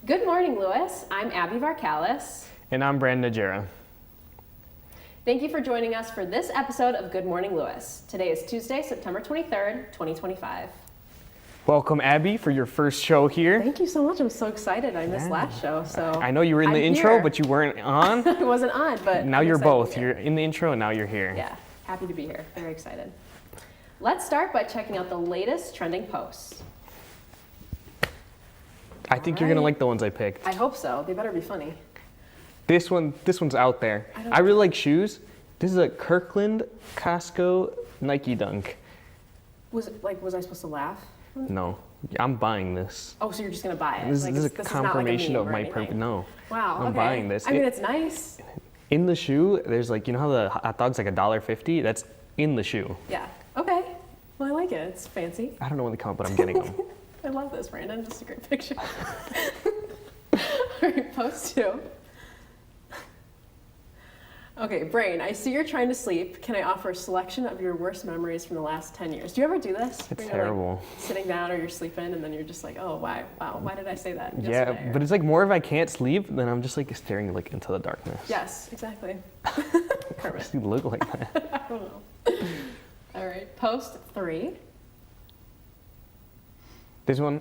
Good morning, Lewis. I'm Abby Varkalis. And I'm Brandon Najera. Thank you for joining us for this episode of Good Morning, Lewis. Today is Tuesday, September 23rd, 2025. Welcome, Abby, for your first show here. Thank you so much. I'm so excited. I missed last show, so I know you were in the intro, but you weren't on. I wasn't on, but Now you're both. You're in the intro, and now you're here. Yeah, happy to be here. Very excited. Let's start by checking out the latest trending posts. I think you're gonna like the ones I picked. I hope so. They better be funny. This one's out there. I really like shoes. This is a Kirkland Costco Nike Dunk. Was I supposed to laugh? No, I'm buying this. Oh, so you're just gonna buy it? This is a confirmation of my purpose. purpose. No. Wow. I'm buying this. I mean, it's nice. In the shoe, there's like, you know how the hot dog's like $1.50? That's in the shoe. Yeah. Okay. Well, I like it. It's fancy. I don't know when they come up, but I'm getting them. I love this, Brandon. Just a great picture. All right, post 2. Okay, Brain, I see you're trying to sleep. Can I offer a selection of your worst memories from the last 10 years? Do you ever do this? It's Where you're, terrible. like, sitting down or you're sleeping and then you're just like, oh, why did I say that Yeah, yesterday? but it's like more if I can't sleep, then I'm just like staring like into the darkness. Yes, exactly. Why does he look like that? I don't know. All right, post 3. This one,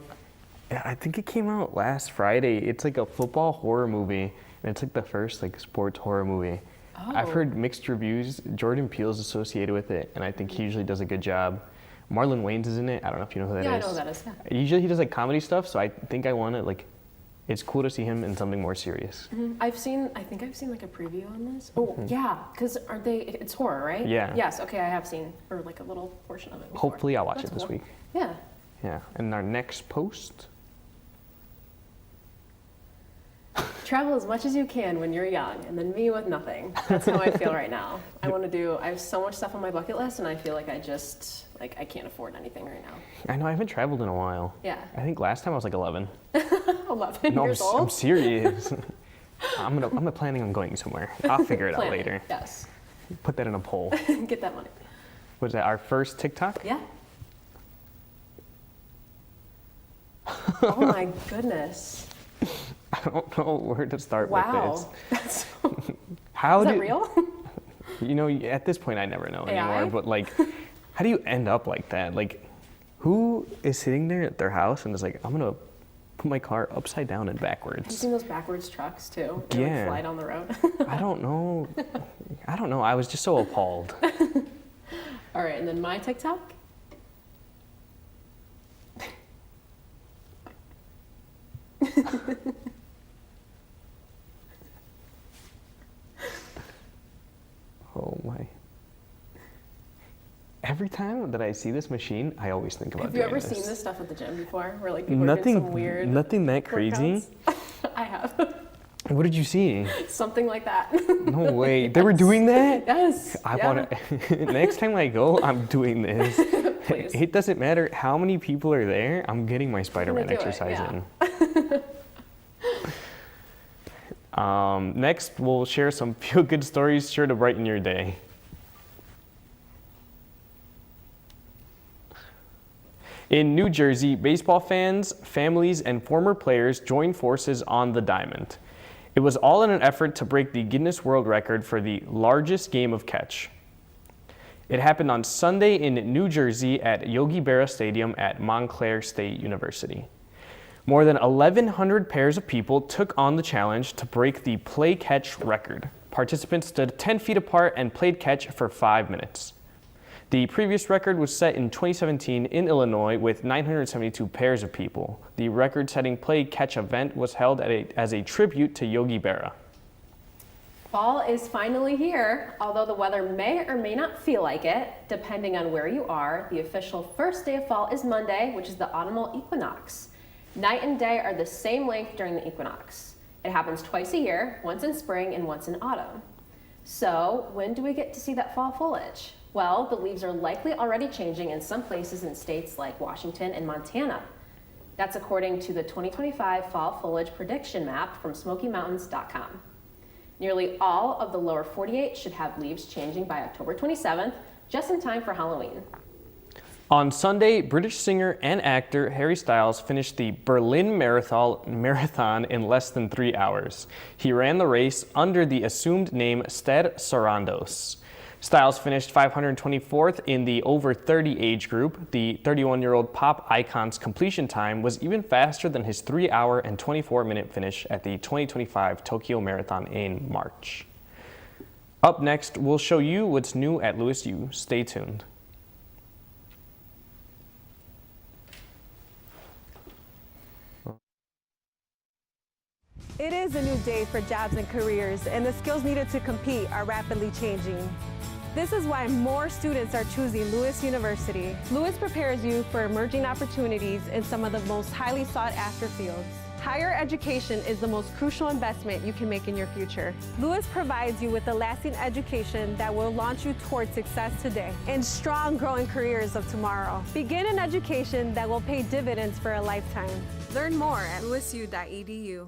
yeah, I think it came out last Friday. It's like a football horror movie, and it's like the first like sports horror movie. Oh. I've heard mixed reviews. Jordan Peele's associated with it, and I think he usually does a good job. Marlon Wayans is in it. I don't know if you know who that is. Yeah, I know who that is. Yeah. Usually he does like comedy stuff, so I think I want to like. It's cool to see him in something more serious. Mm-hmm. I think I've seen like a preview on this. Oh, yeah, because aren't they? It's horror, right? Yeah. Yes. Okay, I have seen or like a little portion of it before. Hopefully, I'll watch That's it this cool. week. Yeah. Yeah, and our next post. Travel as much as you can when you're young, and then me with nothing. That's how I feel right now. I have so much stuff on my bucket list, and I feel like I can't afford anything right now. I know I haven't traveled in a while. Yeah. I think last time I was like 11. 11 No, years I'm old? serious. I'm planning on going somewhere. I'll figure it out Planning. later. Yes. Put that in a poll. Get that money. Was that our first TikTok? Yeah. Oh my goodness. I don't know where to start Wow. with That's this. How Is do that real? You know, at this point I never know AI? anymore, but like how do you end up like that? Like who is sitting there at their house and is like, I'm going to put my car upside down and Have you backwards? seen those backwards trucks too? They Yeah. like fly down the road. I don't know. I was just so appalled. All right, and then my TikTok. Oh my. Every time that I see this machine, I always think about Have you doing ever this. seen this stuff at the gym before? Where like people are doing some weird Nothing that crazy. workouts? I have. What did you see? Something like that. No way. They were doing that? Yes. I yeah. want to. Next time I go, I'm doing this. Please. It doesn't matter how many people are there. I'm getting my Spider-Man do it, exercise yeah. in. Next, we'll share some feel-good stories sure to brighten your day. In New Jersey, baseball fans, families, and former players joined forces on the diamond. It was all in an effort to break the Guinness World Record for the largest game of catch. It happened on Sunday in New Jersey at Yogi Berra Stadium at Montclair State University. More than 1,100 pairs of people took on the challenge to break the play-catch record. Participants stood 10 feet apart and played catch for 5 minutes. The previous record was set in 2017 in Illinois with 972 pairs of people. The record-setting play-catch event was held as a tribute to Yogi Berra. Fall is finally here. Although the weather may or may not feel like it, depending on where you are, the official first day of fall is Monday, which is the autumnal equinox. Night and day are the same length during the equinox. It happens twice a year, once in spring and once in autumn. So, when do we get to see that fall foliage? Well, the leaves are likely already changing in some places in states like Washington and Montana. That's according to the 2025 Fall Foliage Prediction Map from SmokyMountains.com. Nearly all of the lower 48 should have leaves changing by October 27th, just in time for Halloween. On Sunday, British singer and actor Harry Styles finished the Berlin Marathon in less than 3 hours. He ran the race under the assumed name Stead Sarandos. Styles finished 524th in the over 30 age group. The 31-year-old pop icon's completion time was even faster than his 3-hour and 24-minute finish at the 2025 Tokyo Marathon in March. Up next, we'll show you what's new at Louis U. Stay tuned. It is a new day for jobs and careers, and the skills needed to compete are rapidly changing. This is why more students are choosing Lewis University. Lewis prepares you for emerging opportunities in some of the most highly sought after fields. Higher education is the most crucial investment you can make in your future. Lewis provides you with a lasting education that will launch you towards success today and strong growing careers of tomorrow. Begin an education that will pay dividends for a lifetime. Learn more at lewisu.edu.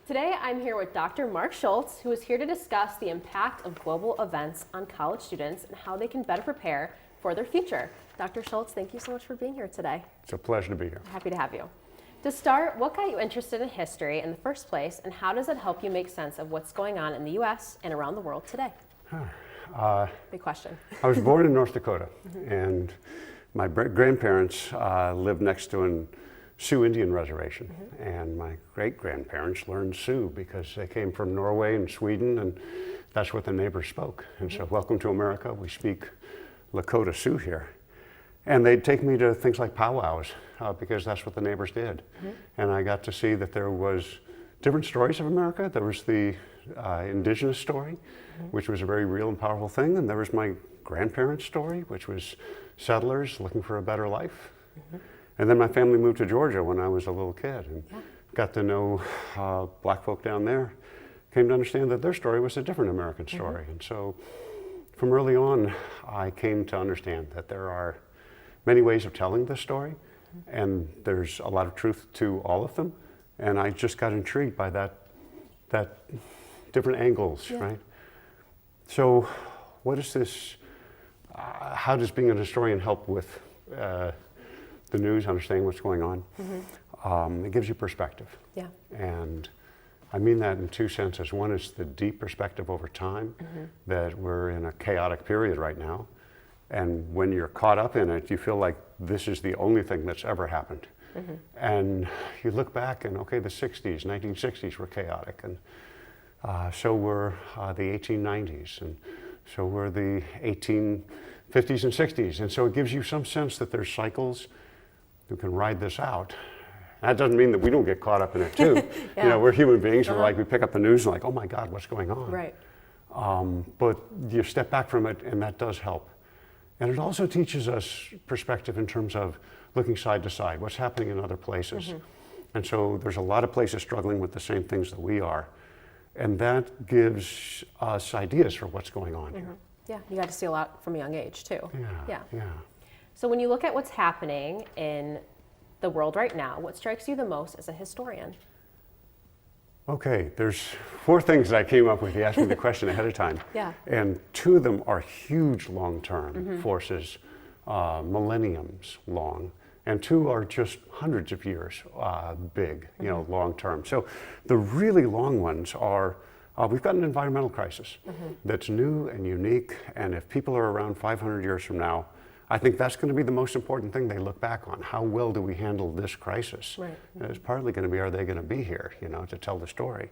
Today, I'm here with Dr. Mark Schultz, who is here to discuss the impact of global events on college students and how they can better prepare for their future. Dr. Schultz, thank you so much for being here today. It's a pleasure to be here. Happy to have you. To start, what got you interested in history in the first place, and how does it help you make sense of what's going on in the U.S. and around the world today? Big question. I was born in North Dakota, and my grandparents lived next to an Sioux Indian reservation, and my great-grandparents learned Sioux because they came from Norway and Sweden, and that's what the neighbors spoke. And so, welcome to America, we speak Lakota Sioux here. And they'd take me to things like powwows because that's what the neighbors did. And I got to see that there was different stories of America. There was the indigenous story, which was a very real and powerful thing, and there was my grandparents' story, which was settlers looking for a better life. And then my family moved to Georgia when I was a little kid and got to know black folk down there. Came to understand that their story was a different American story. And so from early on, I came to understand that there are many ways of telling this story, and there's a lot of truth to all of them. And I just got intrigued by that different angles, right? So what is this, how does being a historian help with the news, understanding what's going on? It gives you perspective. Yeah. And I mean that in two senses. One is the deep perspective over time, that we're in a chaotic period right now. And when you're caught up in it, you feel like this is the only thing that's ever happened. And you look back and, okay, the 60s, 1960s were chaotic. And so were the 1890s. And so were the 1850s and 60s. And so it gives you some sense that there's cycles who can ride this out. That doesn't mean that we don't get caught up in it too. You know, we're human beings. We're like, we pick up the news and like, oh my God, what's going on? Right. But you step back from it, and that does help. And it also teaches us perspective in terms of looking side to side, what's happening in other places. And so there's a lot of places struggling with the same things that we are. And that gives us ideas for what's going on here. Yeah, you got to see a lot from a young age too. Yeah. So when you look at what's happening in the world right now, what strikes you the most as a historian? Okay, there's 4 things that I came up with. You asked me the question ahead of time. Yeah. And 2 of them are huge long-term forces, millenniums long. And 2 are just hundreds of years big, you know, long-term. So the really long ones are We've got an environmental crisis that's new and unique, and if people are around 500 years from now, I think that's going to be the most important thing they look back on. How well do we handle this crisis? Right. And it's partly going to be, are they going to be here, to tell the story?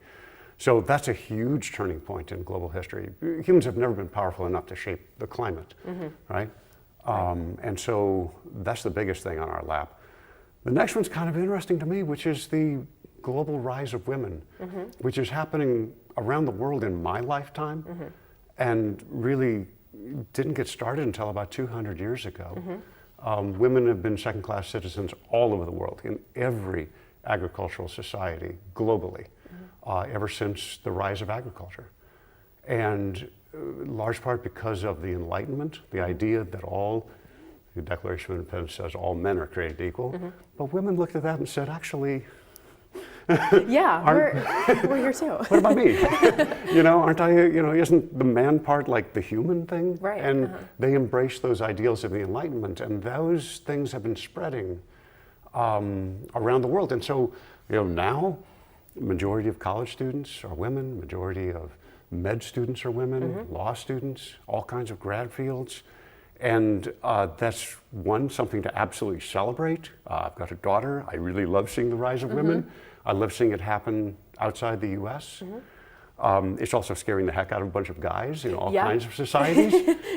So that's a huge turning point in global history. Humans have never been powerful enough to shape the climate, right? And so that's the biggest thing on our lap. The next one's kind of interesting to me, which is the global rise of women, which is happening around the world in my lifetime, and really didn't get started until about 200 years ago. Women have been second-class citizens all over the world, in every agricultural society globally, ever since the rise of agriculture. And large part because of the Enlightenment, the idea that the Declaration of Independence says all men are created equal, but women looked at that and said, actually, Yeah, we're here too. what about me? Aren't I, isn't the man part like the human thing? Right, And they embraced those ideals of the Enlightenment, and those things have been spreading around the world. And so, now, majority of college students are women, majority of med students are women, law students, all kinds of grad fields. And that's something to absolutely celebrate. I've got a daughter. I really love seeing the rise of women. I love seeing it happen outside the US. It's also scaring the heck out of a bunch of guys in all kinds of societies,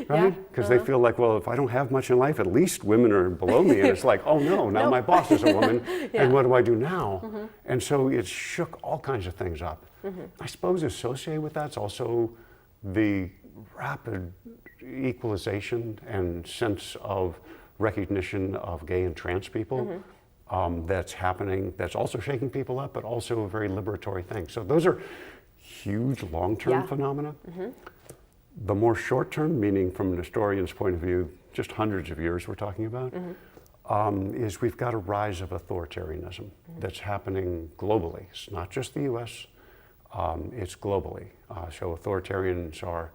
right? Because they feel like, well, if I don't have much in life, at least women are below me. And it's like, oh no, now my boss is a woman, and what do I do now? And so it shook all kinds of things up. I suppose associated with that's also the rapid equalization and sense of recognition of gay and trans people that's happening, that's also shaking people up, but also a very liberatory thing. So those are huge long-term phenomena. The more short-term, meaning from an historian's point of view, just hundreds of years we're talking about, is we've got a rise of authoritarianism that's happening globally. It's not just the US, it's globally. So authoritarians are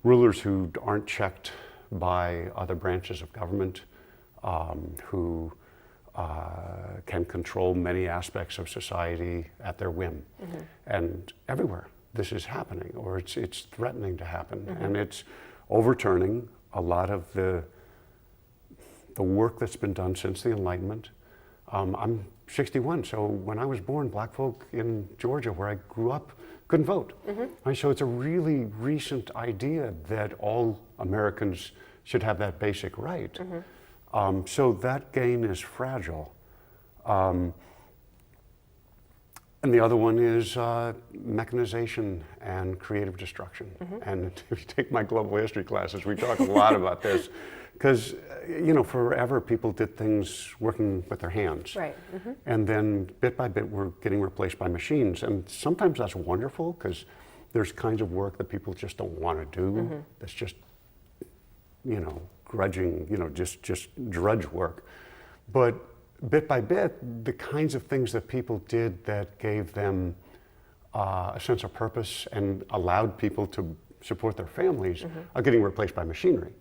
rulers who aren't checked by other branches of government, who can control many aspects of society at their whim. And everywhere this is happening, or it's threatening to happen. And it's overturning a lot of the work that's been done since the Enlightenment. I'm 61, so when I was born, black folk in Georgia, where I grew up, couldn't vote. Right? So it's a really recent idea that all Americans should have that basic right. So that gain is fragile. And the other one is mechanization and creative destruction. And if you take my global history classes, we talk a lot about this. Because, forever people did things working with their hands. Right. And then bit by bit we're getting replaced by machines. And sometimes that's wonderful because there's kinds of work that people just don't want to do. That's just, grudging, just drudge work. But bit by bit, the kinds of things that people did that gave them a sense of purpose and allowed people to support their families are getting replaced by machinery.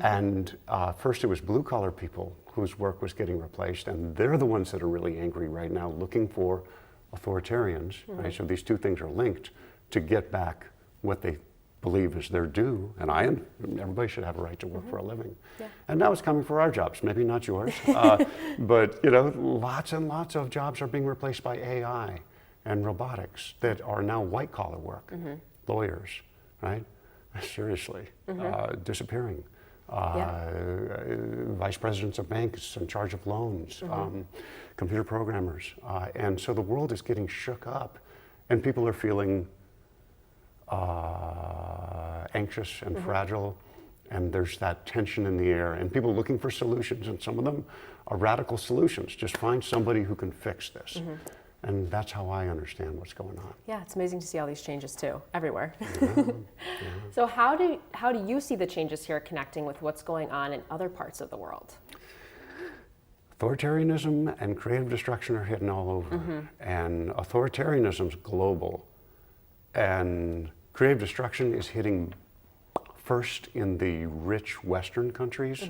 And first it was blue-collar people whose work was getting replaced, and they're the ones that are really angry right now, looking for authoritarians. Right? So these two things are linked to get back what they believe is their due, and everybody should have a right to work for a living. And now it's coming for our jobs, maybe not yours, but lots and lots of jobs are being replaced by AI and robotics that are now white-collar work, lawyers, right? Seriously, disappearing. Vice presidents of banks in charge of loans, computer programmers. And so the world is getting shook up, and people are feeling anxious and fragile, and there's that tension in the air, and people looking for solutions, and some of them are radical solutions. Just find somebody who can fix this. And that's how I understand what's going on. Yeah, it's amazing to see all these changes too, everywhere. So how do you see the changes here connecting with what's going on in other parts of the world? Authoritarianism and creative destruction are hidden all over. And authoritarianism is global. And creative destruction is hitting first in the rich Western countries,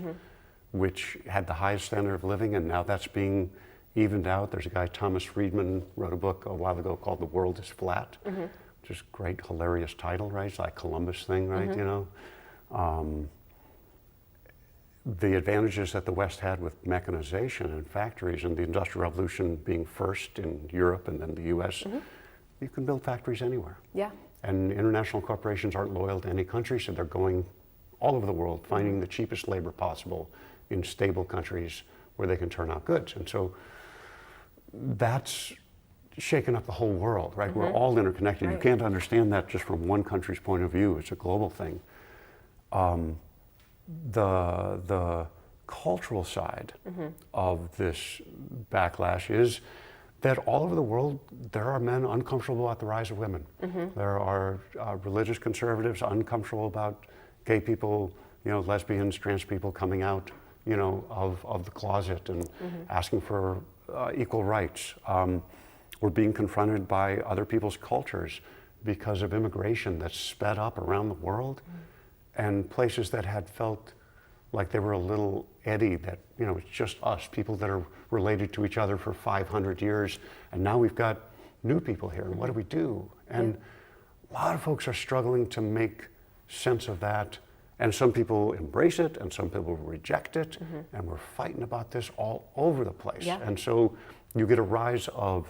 which had the highest standard of living, and now that's being evened out. There's a guy, Thomas Friedman, wrote a book a while ago called The World is Flat, which just great, hilarious title, right? It's like Columbus thing, right? You know, the advantages that the West had with mechanization and factories and the Industrial Revolution being first in Europe and then the U.S. You can build factories anywhere. Yeah. And international corporations aren't loyal to any country, so they're going all over the world, finding the cheapest labor possible in stable countries where they can turn out goods. And so that's shaken up the whole world, right? We're all interconnected. You can't understand that just from one country's point of view. It's a global thing. The cultural side of this backlash is that all over the world, there are men uncomfortable about the rise of women. There are religious conservatives uncomfortable about gay people, you know, lesbians, trans people coming out, you know, of the closet and asking for equal rights. We're being confronted by other people's cultures because of immigration that's sped up around the world, and places that had felt like they were a little eddy, that, you know, it's just us, people that are related to each other for 500 years, and now we've got new people here, and what do we do? And a lot of folks are struggling to make sense of that, and some people embrace it, and some people reject it, and we're fighting about this all over the place. Yeah. And so you get a rise of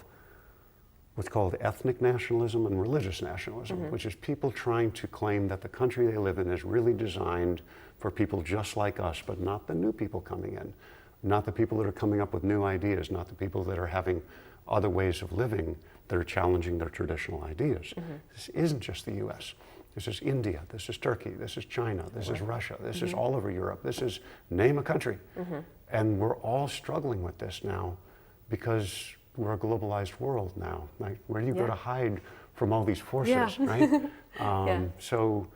what's called ethnic nationalism and religious nationalism, which is people trying to claim that the country they live in is really designed for people just like us, but not the new people coming in, not the people that are coming up with new ideas, not the people that are having other ways of living that are challenging their traditional ideas. This isn't just the US. This is India, this is Turkey, this is China, this is Russia, this is all over Europe, this is, name a country. And we're all struggling with this now because we're a globalized world now. Right? Where do you go to hide from all these forces, right? So,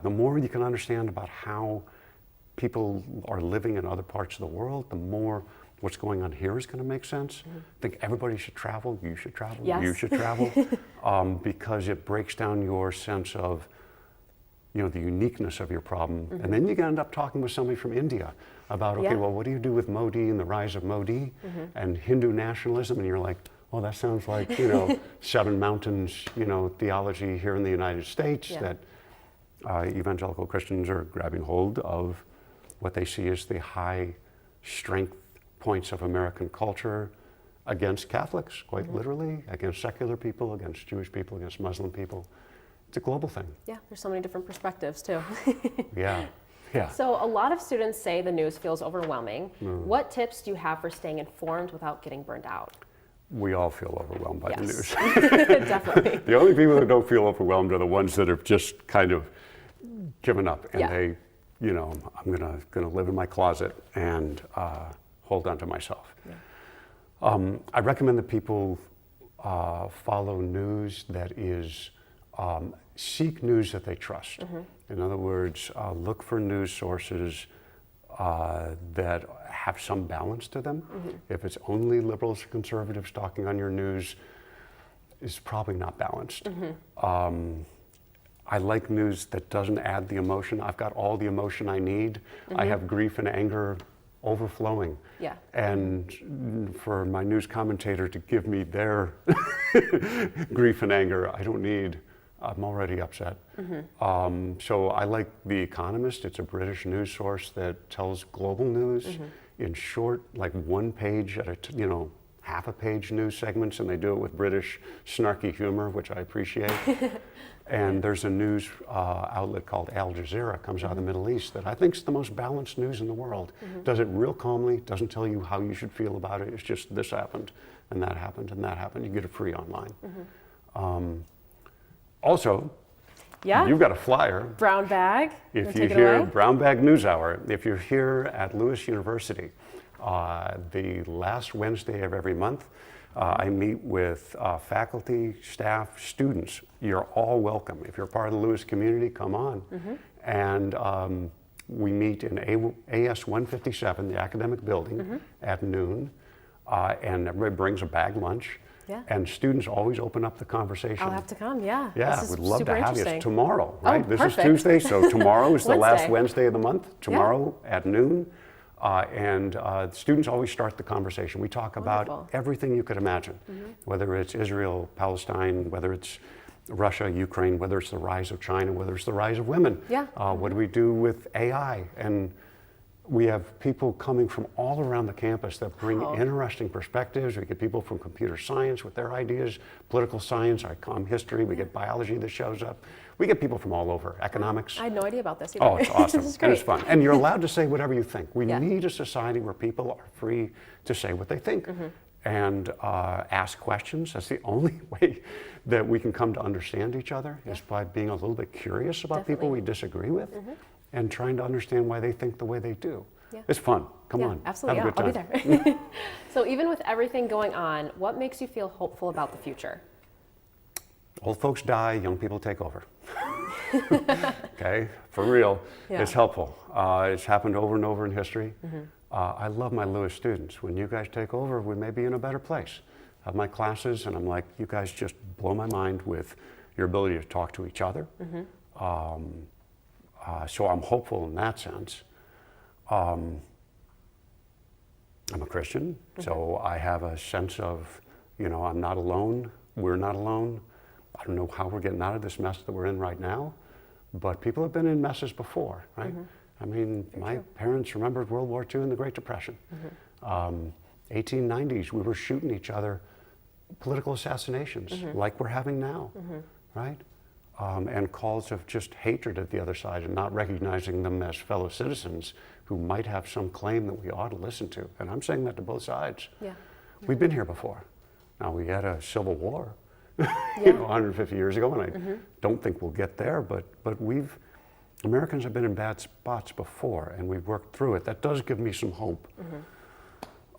the more you can understand about how people are living in other parts of the world, the more what's going on here is going to make sense. I think everybody should travel. You should travel. Yes. You should travel, because it breaks down your sense of, you know, the uniqueness of your problem. And then you can end up talking with somebody from India about, okay, well, what do you do with Modi and the rise of Modi and Hindu nationalism? And you're like, oh, that sounds like, you know, Seven Mountains, you know, theology here in the United States, that evangelical Christians are grabbing hold of what they see as the high strength points of American culture against Catholics, quite literally, against secular people, against Jewish people, against Muslim people. It's a global thing. Yeah, there's so many different perspectives too. Yeah. So a lot of students say the news feels overwhelming. What tips do you have for staying informed without getting burned out? We all feel overwhelmed by the news. Definitely. The only people that don't feel overwhelmed are the ones that have just kind of given up, and they, you know, I'm gonna live in my closet and hold on to myself. I recommend that people follow news that is, seek news that they trust. In other words, look for news sources that have some balance to them. If it's only liberals or conservatives talking on your news, it's probably not balanced. I like news that doesn't add the emotion. I've got all the emotion I need. I have grief and anger overflowing. And for my news commentator to give me their grief and anger, I don't need. I'm already upset. So I like The Economist. It's a British news source that tells global news in short, like one page at a, you know, half a page news segments, and they do it with British snarky humor, which I appreciate. And there's a news outlet called Al Jazeera, comes out of the Middle East, that I think is the most balanced news in the world. Does it real calmly, doesn't tell you how you should feel about it. It's just this happened, and that happened, and that happened. You get it free online. Also, you've got a flyer. Brown bag. If you hear Brown Bag News Hour, if you're here at Lewis University, the last Wednesday of every month, I meet with faculty, staff, students. You're all welcome. If you're part of the Lewis community, come on. And we meet in AS 157, the academic building, at noon, and everybody brings a bag lunch. And students always open up the conversation. I'll have to come, yeah. Yeah, we'd love to have you. It's tomorrow, right? This perfect. is Tuesday, so tomorrow is the last Wednesday of the month. Tomorrow at noon. And students always start the conversation. We talk about Wonderful. everything you could imagine, whether it's Israel, Palestine, whether it's Russia, Ukraine, whether it's the rise of China, whether it's the rise of women. Yeah. What do we do with AI? And we have people coming from all around the campus that bring interesting perspectives. We get people from computer science with their ideas, political science, our history. We get biology that shows up. We get people from all over, economics. I had no idea about this either. Oh, it's awesome. This is And it's great. fun. And you're allowed to say whatever you think. We Yeah. need a society where people are free to say what they think and ask questions. That's the only way that we can come to understand each other is by being a little bit curious about people we disagree with and trying to understand why they think the way they do. Yeah. It's fun. Come Yeah, on. absolutely. Have a Yeah, good I'll time. be there. So even with everything going on, what makes you feel hopeful about the future? Old folks die, young people take over. Okay, for real, Yeah. it's helpful. It's happened over and over in history. I love my Lewis students. When you guys take over, we may be in a better place. I have my classes, and I'm like, you guys just blow my mind with your ability to talk to each other. So I'm hopeful in that sense. I'm a Christian, so I have a sense of, I'm not alone. We're not alone. I don't know how we're getting out of this mess that we're in right now, but people have been in messes before, right? I mean, my parents remembered World War II and the Great Depression. 1890s, we were shooting each other, political assassinations like we're having now, right? And calls of just hatred at the other side and not recognizing them as fellow citizens who might have some claim that we ought to listen to. And I'm saying that to both sides. Yeah. We've been here before. Now, we had a civil war, 150 years ago, and I don't think we'll get there, but Americans have been in bad spots before, and we've worked through it. That does give me some hope.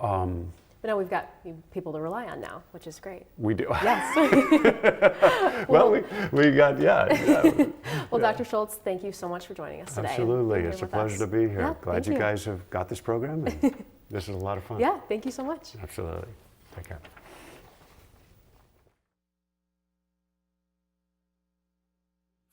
But now we've got people to rely on now, which is great. We do. Yes. Well, we got, yeah. Well, Dr. Schultz, thank you so much for joining us today. and Absolutely. being here It's a with pleasure us. to be here. Yeah, Glad thank you you guys have got this program, and this is a lot of fun. Yeah, thank you so much. Absolutely. Take care.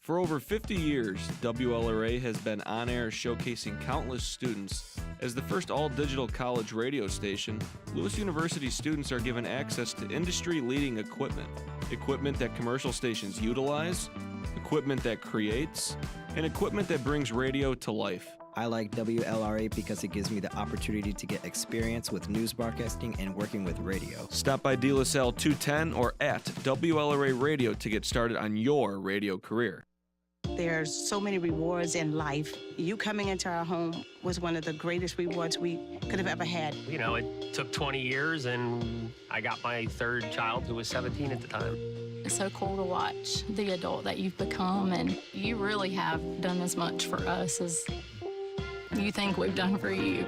For over 50 years, WLRA has been on air showcasing countless students. As the first all-digital college radio station, Lewis University students are given access to industry-leading equipment. Equipment that commercial stations utilize, equipment that creates, and equipment that brings radio to life. I like WLRA because it gives me the opportunity to get experience with news broadcasting and working with radio. Stop by De La Salle 210 or at WLRA Radio to get started on your radio career. There's so many rewards in life. You coming into our home was one of the greatest rewards we could have ever had. You know, it took 20 years, and I got my third child, who was 17 at the time. It's so cool to watch the adult that you've become, and you really have done as much for us as you think we've done for you.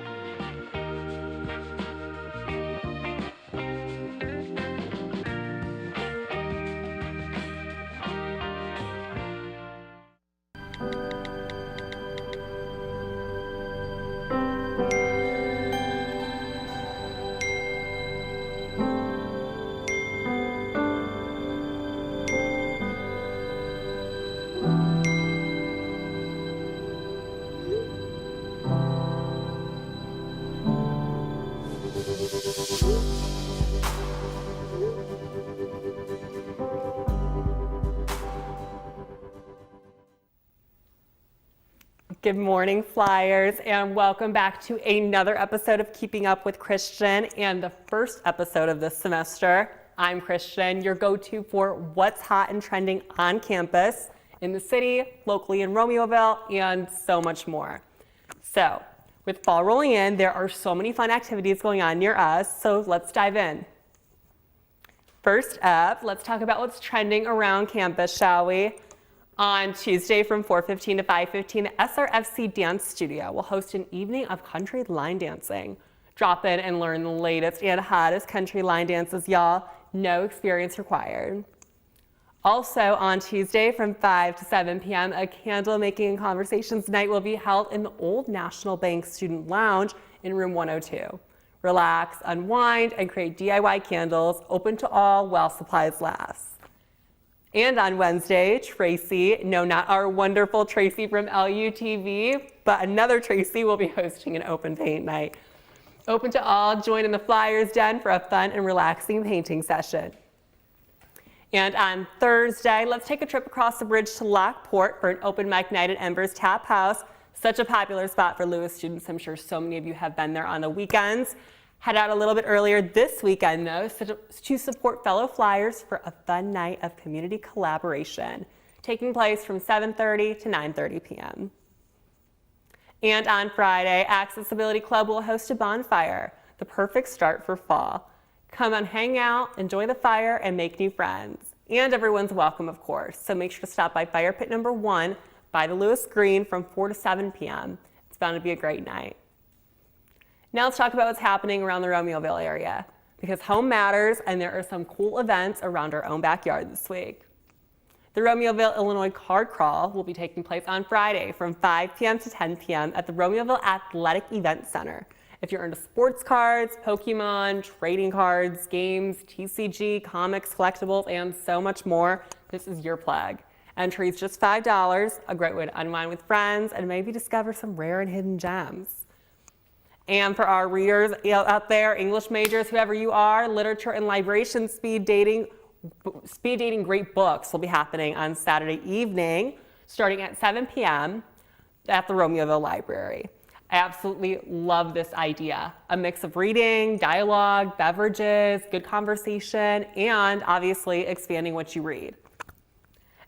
Good morning, Flyers, and welcome back to another episode of Keeping Up with Christian and the first episode of this semester. I'm Christian, your go-to for what's hot and trending on campus, in the city, locally in Romeoville, and so much more. So, with fall rolling in, there are so many fun activities going on near us, so let's dive in. First up, let's talk about what's trending around campus, shall we? On Tuesday from 4:15 to 5:15, the SRFC Dance Studio will host an evening of country line dancing. Drop in and learn the latest and hottest country line dances, y'all. No experience required. Also on Tuesday from 5 to 7 p.m., a candle making and conversations night will be held in the Old National Bank Student Lounge in room 102. Relax, unwind, and create DIY candles, open to all while supplies last. And on Wednesday, Tracy, no, not our wonderful Tracy from LUTV, but another Tracy will be hosting an open paint night. Open to all, join in the Flyers Den for a fun and relaxing painting session. And on Thursday, let's take a trip across the bridge to Lockport for an open mic night at Ember's Tap House. Such a popular spot for Lewis students. I'm sure so many of you have been there on the weekends. Head out a little bit earlier this weekend, though, to support fellow Flyers for a fun night of community collaboration, taking place from 7:30 to 9:30 p.m. And on Friday, Accessibility Club will host a bonfire, the perfect start for fall. Come and hang out, enjoy the fire, and make new friends. And everyone's welcome, of course, so make sure to stop by Fire Pit number 1 by the Lewis Green from 4 to 7 p.m. It's bound to be a great night. Now let's talk about what's happening around the Romeoville area, because home matters and there are some cool events around our own backyard this week. The Romeoville, Illinois Card Crawl will be taking place on Friday from 5 p.m. to 10 p.m. at the Romeoville Athletic Event Center. If you're into sports cards, Pokemon, trading cards, games, TCG, comics, collectibles, and so much more, this is your plug. Entry is just $5, a great way to unwind with friends and maybe discover some rare and hidden gems. And for our readers out there, English majors, whoever you are, literature and liberation speed dating great books will be happening on Saturday evening, starting at 7 p.m. at the Romeoville Library. I absolutely love this idea. A mix of reading, dialogue, beverages, good conversation, and obviously expanding what you read.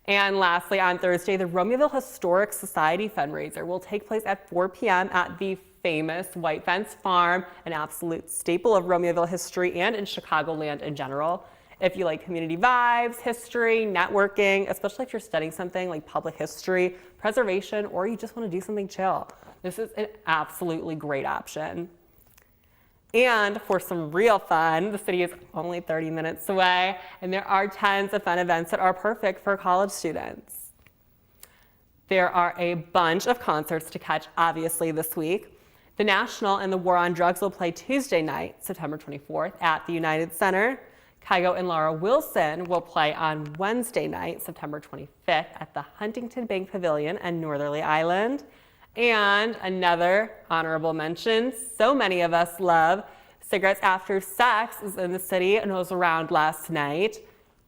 And lastly, on Thursday, the Romeoville Historic Society fundraiser will take place at 4 p.m. at the famous White Fence Farm, an absolute staple of Romeoville history and in Chicagoland in general. If you like community vibes, history, networking, especially if you're studying something like public history, preservation, or you just want to do something chill, this is an absolutely great option. And for some real fun, the city is only 30 minutes away, and there are tons of fun events that are perfect for college students. There are a bunch of concerts to catch, obviously, this week. The National and the War on Drugs will play Tuesday night, September 24th, at the United Center. Kygo and Laura Wilson will play on Wednesday night, September 25th, at the Huntington Bank Pavilion and Northerly Island. And another honorable mention, so many of us love, Cigarettes After Sex is in the city and was around last night.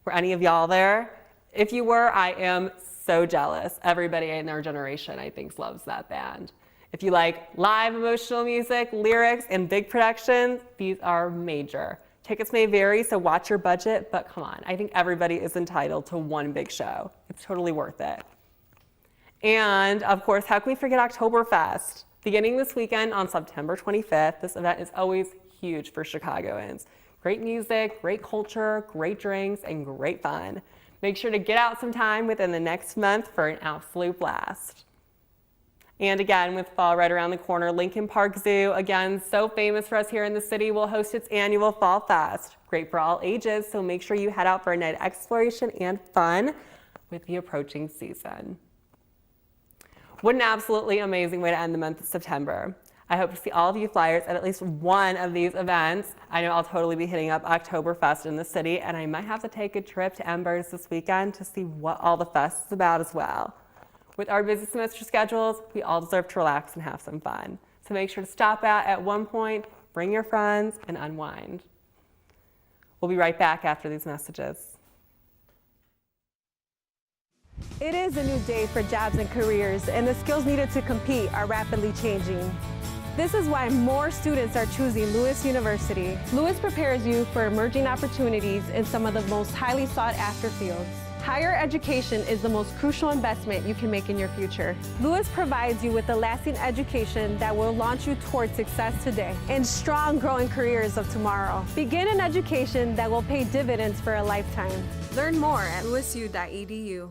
Were any of y'all there? If you were, I am so jealous. Everybody in their generation, I think, loves that band. If you like live emotional music, lyrics, and big productions, these are major. Tickets may vary, so watch your budget, but come on, I think everybody is entitled to one big show. It's totally worth it. And of course, how can we forget Oktoberfest? Beginning this weekend on September 25th, this event is always huge for Chicagoans. Great music, great culture, great drinks, and great fun. Make sure to get out some time within the next month for an absolute blast. And again, with fall right around the corner, Lincoln Park Zoo, again, so famous for us here in the city, will host its annual Fall Fest. Great for all ages, so make sure you head out for a night of exploration and fun with the approaching season. What an absolutely amazing way to end the month of September. I hope to see all of you Flyers at least one of these events. I know I'll totally be hitting up Oktoberfest in the city, and I might have to take a trip to Embers this weekend to see what all the fest is about as well. With our busy semester schedules, we all deserve to relax and have some fun. So make sure to stop out at one point, bring your friends, and unwind. We'll be right back after these messages. It is a new day for jobs and careers, and the skills needed to compete are rapidly changing. This is why more students are choosing Lewis University. Lewis prepares you for emerging opportunities in some of the most highly sought after fields. Higher education is the most crucial investment you can make in your future. Lewis provides you with a lasting education that will launch you toward success today and strong growing careers of tomorrow. Begin an education that will pay dividends for a lifetime. Learn more at lewisu.edu.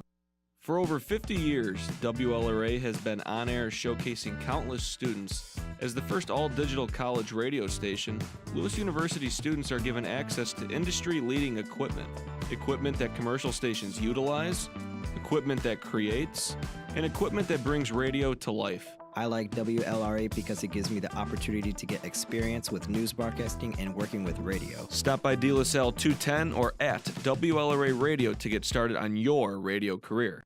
For over 50 years, WLRA has been on air showcasing countless students. As the first all-digital college radio station, Lewis University students are given access to industry-leading equipment. Equipment that commercial stations utilize, equipment that creates, and equipment that brings radio to life. I like WLRA because it gives me the opportunity to get experience with news broadcasting and working with radio. Stop by De La Salle 210 or at WLRA Radio to get started on your radio career.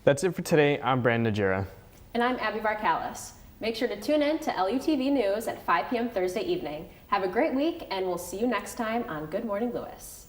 That's it for today. I'm Brandon Najera. And I'm Abby Varkalis. Make sure to tune in to LUTV News at 5 p.m. Thursday evening. Have a great week, and we'll see you next time on Good Morning Lewis.